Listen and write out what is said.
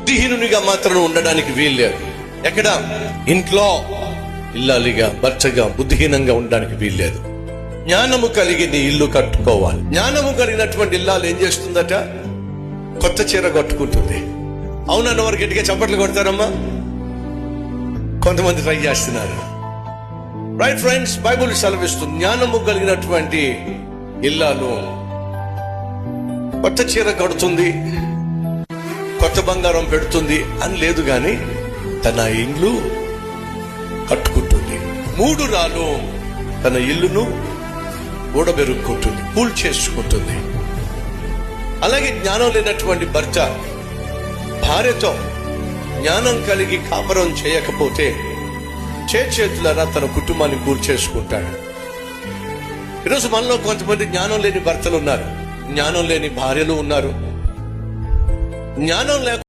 బుద్ధిహీనునిగా మాత్రం ఉండడానికి వీల్లేదు. ఎక్కడ? ఇంట్లో ఇల్లాలిగా భర్తగా బుద్ధిహీనంగా ఉండడానికి వీల్లేదు. జ్ఞానము కలిగి నీ ఇల్లు కట్టుకోవాలి. జ్ఞానము కలిగినటువంటి ఇల్లాలు ఏం చేస్తుందట? కొత్త చీర కట్టుకుంటుంది. అవునన్న వారు గట్టిగా చప్పట్లు కొడతారమ్మా. కొంతమంది ట్రై చేస్తున్నారు. రైట్ ఫ్రెండ్స్, బైబుల్ సెలవిస్తుంది జ్ఞానము కలిగినటువంటి ఇల్లాలు కొత్త చీర కడుతుంది, కొత్త బంగారం పెడుతుంది అని లేదు గాని తన ఇల్లు కట్టుకుంటుంది. 3 రాళ్ళు తన ఇల్లును ఊడబెరుక్కుంటుంది, కూల్ చేసుకుంటుంది. అలాగే జ్ఞానం లేనటువంటి భర్త భార్యతో జ్ఞానం కలిగి కాపురం చేయకపోతే చేతులారా తన కుటుంబాన్ని కూల్ చేసుకుంటాడు. ఈరోజు మనలో కొంతమంది జ్ఞానం లేని భర్తలు ఉన్నారు, జ్ఞానం లేని భార్యలు ఉన్నారు. జ్ఞానం లేక